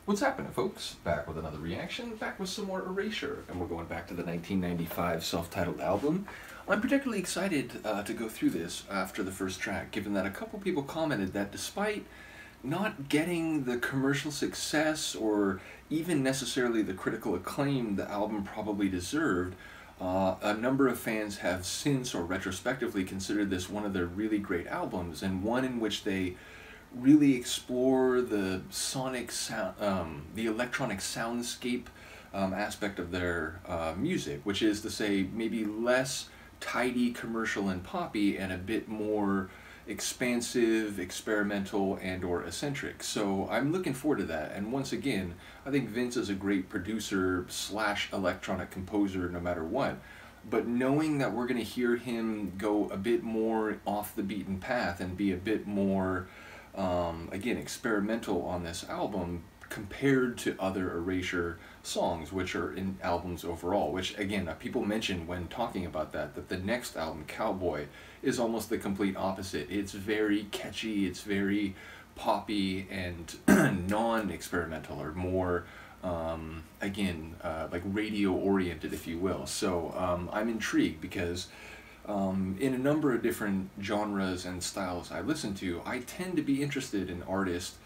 What's happening, folks? Back with another reaction, back with some more Erasure, and we're going back to the 1995 self-titled album. I'm particularly excited to go through this after the first track, given that a couple people commented that despite not getting the commercial success or even necessarily the critical acclaim the album probably deserved, a number of fans have since or retrospectively considered this one of their really great albums, and one in which they really explore the sonic sound, the electronic soundscape aspect of their music, which is to say maybe less tidy, commercial, and poppy, and a bit more expansive, experimental, and or eccentric. So I'm looking forward to that, and once again, I think Vince is a great producer slash electronic composer no matter what, but knowing that we're going to hear him go a bit more off the beaten path and be a bit more again, experimental on this album compared to other Erasure songs, which are in albums overall, which again, people mention when talking about that the next album, Cowboy, is almost the complete opposite. It's very catchy, it's very poppy and non-experimental, or more, again, like radio-oriented, if you will. So I'm intrigued because in a number of different genres and styles I listen to, I tend to be interested in artists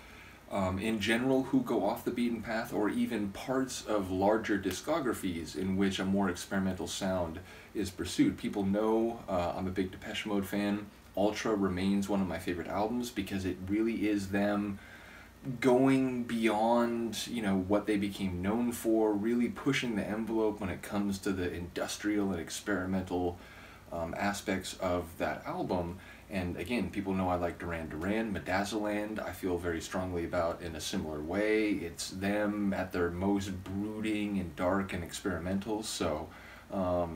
in general who go off the beaten path, or even parts of larger discographies in which a more experimental sound is pursued. People know I'm a big Depeche Mode fan. Ultra remains one of my favorite albums because it really is them going beyond, you know, what they became known for, really pushing the envelope when it comes to the industrial and experimental aspects of that album. And again, people know I like Duran Duran. Medazzaland I feel very strongly about in a similar way. It's them at their most brooding and dark and experimental. So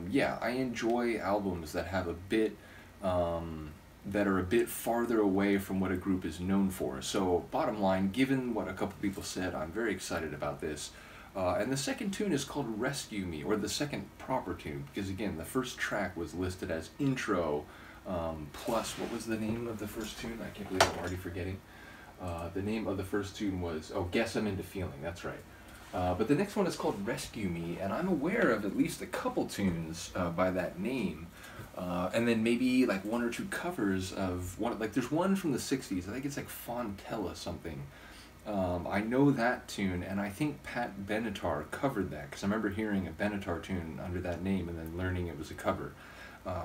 yeah, I enjoy albums that have a bit that are a bit farther away from what a group is known for. So bottom line, given what a couple people said, I'm very excited about this. And the second tune is called Rescue Me, or the second proper tune, because again, the first track was listed as intro, plus, what was the name of the first tune? I can't believe I'm already forgetting. The name of the first tune was, oh, Guess I'm Into Feeling, that's right. But the next one is called Rescue Me, and I'm aware of at least a couple tunes by that name. And then maybe like one or two covers of one, like there's one from the 60s, I think it's like Fontella something. I know that tune, and I think Pat Benatar covered that, because I remember hearing a Benatar tune under that name and then learning it was a cover,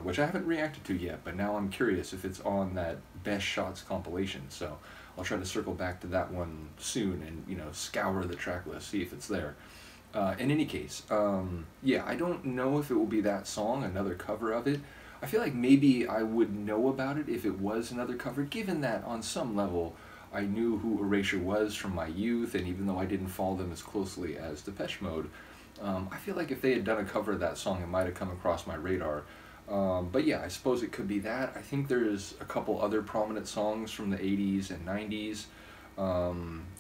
which I haven't reacted to yet, but now I'm curious if it's on that Best Shots compilation, so I'll try to circle back to that one soon and, you know, scour the track list, see if it's there. In any case, yeah, I don't know if it will be that song, another cover of it. I feel like maybe I would know about it if it was another cover, given that on some level I knew who Erasure was from my youth, and even though I didn't follow them as closely as Depeche Mode, I feel like if they had done a cover of that song, it might have come across my radar. But yeah, I suppose it could be that. I think there's a couple other prominent songs from the 80s and 90s.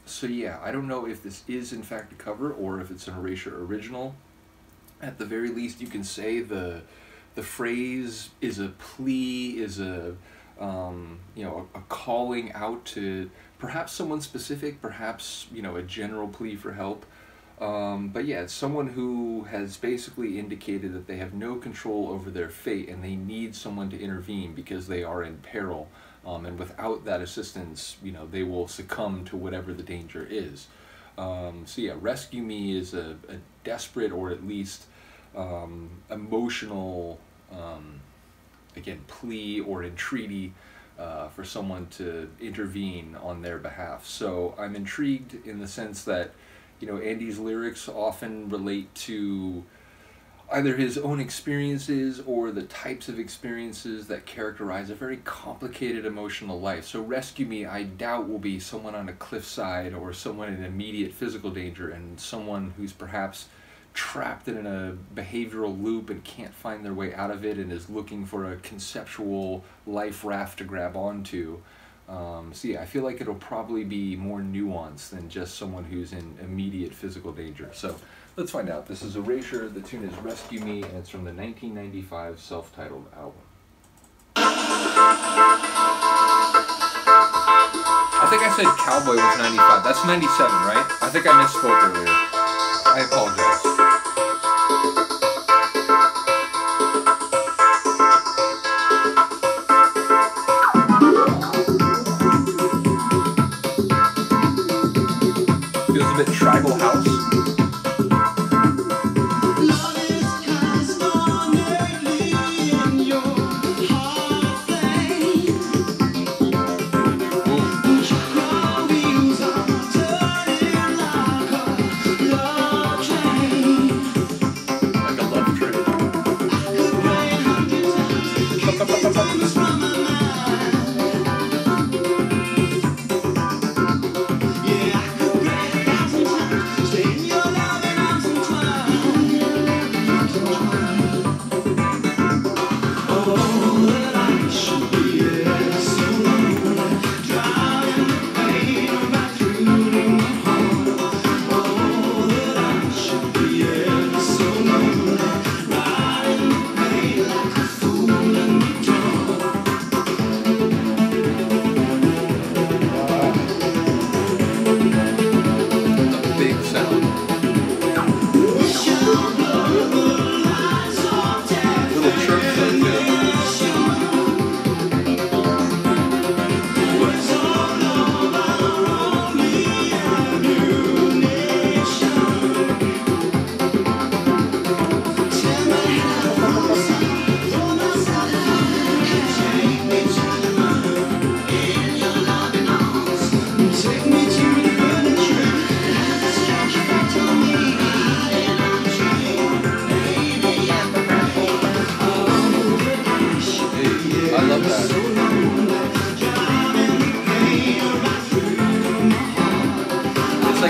So yeah, I don't know if this is in fact a cover or if it's an Erasure original. At the very least, you can say the phrase is a plea, is a you know, a calling out to perhaps someone specific, perhaps, you know, a general plea for help. But yeah, it's someone who has basically indicated that they have no control over their fate and they need someone to intervene because they are in peril. And without that assistance, you know, they will succumb to whatever the danger is. So yeah, Rescue Me is a desperate, or at least emotional, again, plea or entreaty for someone to intervene on their behalf. So I'm intrigued in the sense that, you know, Andy's lyrics often relate to either his own experiences or the types of experiences that characterize a very complicated emotional life. So Rescue Me, I doubt, will be someone on a cliffside or someone in immediate physical danger, and someone who's perhaps trapped in a behavioral loop and can't find their way out of it and is looking for a conceptual life raft to grab onto. So yeah, I feel like it'll probably be more nuanced than just someone who's in immediate physical danger. So let's find out. This is Erasure, the tune is Rescue Me, and it's from the 1995 self-titled album. I think I said Cowboy was 95. That's 97, right? I think I misspoke earlier. I apologize. Feels a bit tribal house.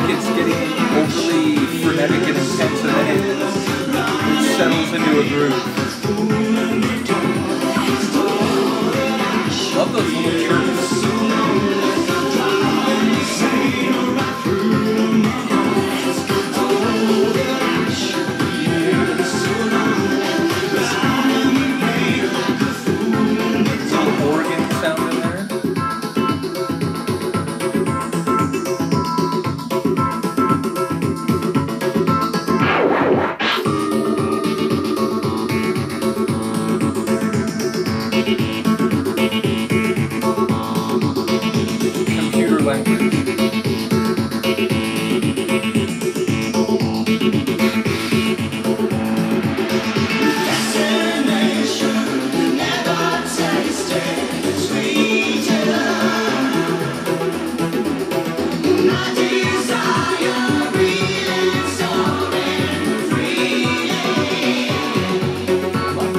It's getting overly frenetic and intense, and then it settles into a groove. Love those little chirps. Little organ sound in there.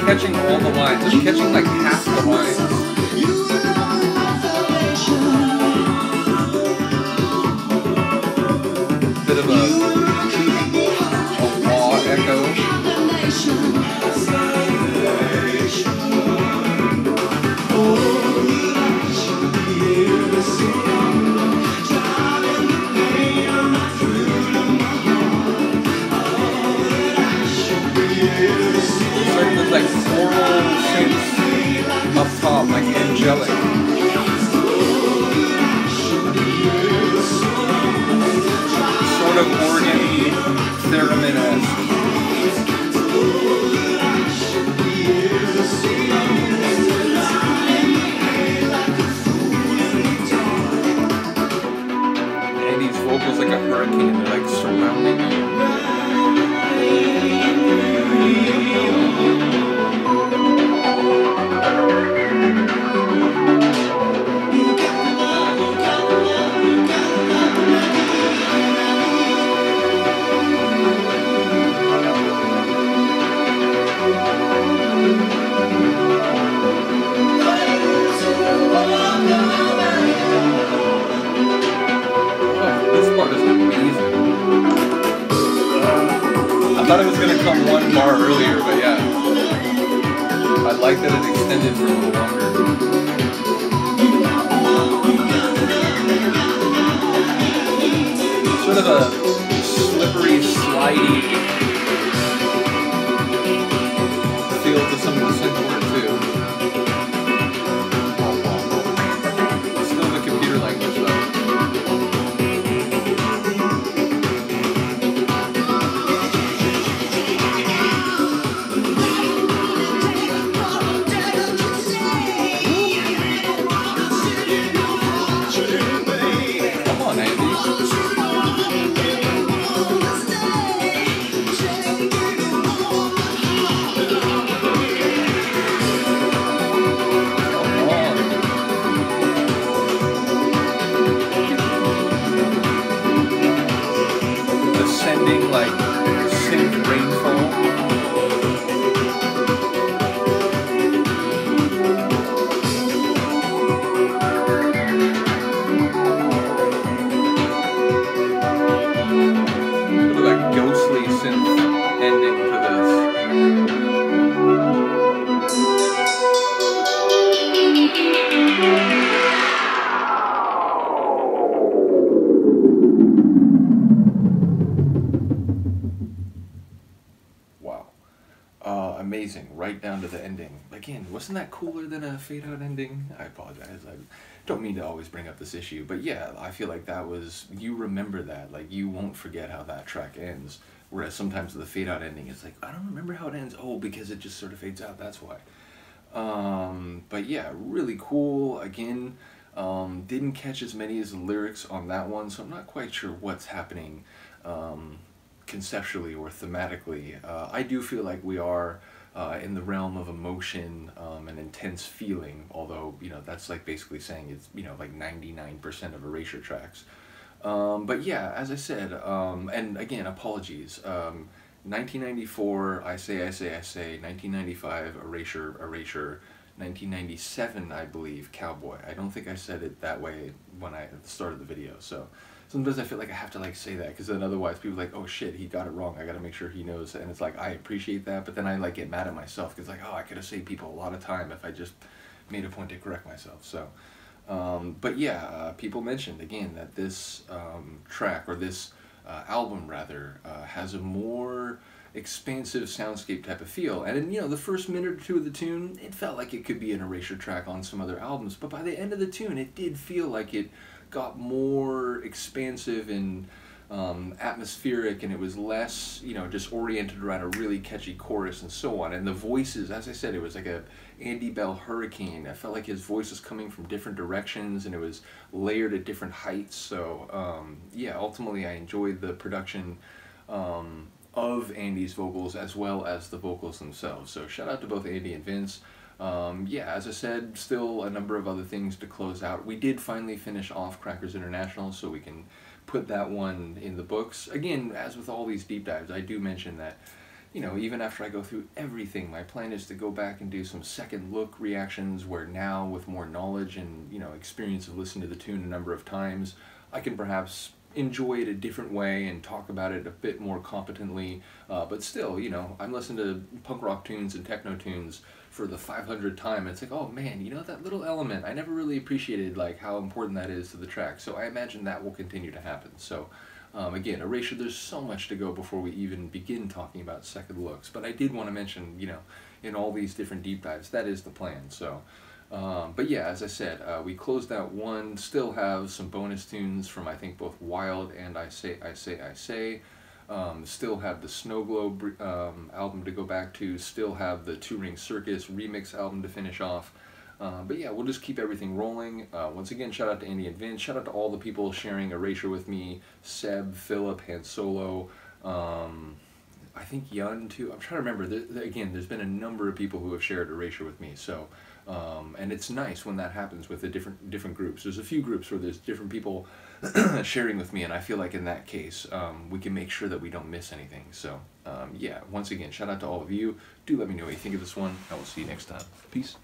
Catching all the lines. I'm catching like half the lines. Bit of a wah echo. There's like floral synths up top, like angelic. Sort of organ theremin-esque. And these vocals like a hurricane, they're like surrounding you. I thought it was going to come one bar earlier, but yeah. I like that it extended for a little longer. Sort of a slippery, slidey feel to some of the synth work too. Still the computer language though. ending like synth rainfall. Amazing, right down to the ending. Again, wasn't that cooler than a fade-out ending? I apologize. I don't mean to always bring up this issue, but yeah, I feel like that was, you remember that. Like, you won't forget how that track ends. Whereas sometimes the fade-out ending is like, I don't remember how it ends. Oh, because it just sort of fades out, that's why. But yeah, really cool. Again, didn't catch as many as the lyrics on that one, so I'm not quite sure what's happening conceptually or thematically. I do feel like we are in the realm of emotion and intense feeling, although, you know, that's like basically saying it's, you know, like 99% of Erasure tracks. But yeah, as I said, and again, apologies. 1994, I say, 1995, Erasure, 1997, I believe, Cowboy. I don't think I said it that way when I started the video, so sometimes I feel like I have to like say that, because then otherwise people are like, oh shit, he got it wrong, I gotta make sure he knows. And it's like, I appreciate that, but then I like get mad at myself, because like, oh, I could have saved people a lot of time if I just made a point to correct myself. So but yeah, people mentioned again that this track, or this album rather, has a more expansive soundscape type of feel. And in, you know, the first minute or two of the tune, it felt like it could be an Erasure track on some other albums, but by the end of the tune, it did feel like it got more expansive and atmospheric, and it was less, you know, just oriented around a really catchy chorus and so on. And the voices, as I said, it was like a Andy Bell hurricane. I felt like his voice was coming from different directions, and it was layered at different heights. So yeah, ultimately I enjoyed the production of Andy's vocals as well as the vocals themselves. So shout out to both Andy and Vince. Yeah, as I said, still a number of other things to close out. We did finally finish off Crackers International, so we can put that one in the books. Again, as with all these deep dives, I do mention that, you know, even after I go through everything, my plan is to go back and do some second look reactions, where now with more knowledge and, you know, experience of listening to the tune a number of times, I can perhaps enjoy it a different way and talk about it a bit more competently. But still, you know, I'm listening to punk rock tunes and techno tunes for the 500th time, and it's like, oh man, you know, that little element, I never really appreciated like how important that is to the track. So I imagine that will continue to happen. So again, Erasure, there's so much to go before we even begin talking about second looks, but I did want to mention, you know, in all these different deep dives, that is the plan. So but yeah, as I said, we closed out one, still have some bonus tunes from I think both Wild and I Say. Still have the Snow Globe album to go back to, still have the Two Ring Circus remix album to finish off. But yeah, we'll just keep everything rolling. Once again, shout out to Andy and Vince, shout out to all the people sharing Erasure with me, Seb, Philip, Han Solo, I think Yun too. I'm trying to remember. Again, there's been a number of people who have shared Erasure with me, so and it's nice when that happens with the different groups. There's a few groups where there's different people sharing with me, and I feel like in that case we can make sure that we don't miss anything. So yeah, once again, shout out to all of you. Do let me know what you think of this one. I will see you next time. Peace.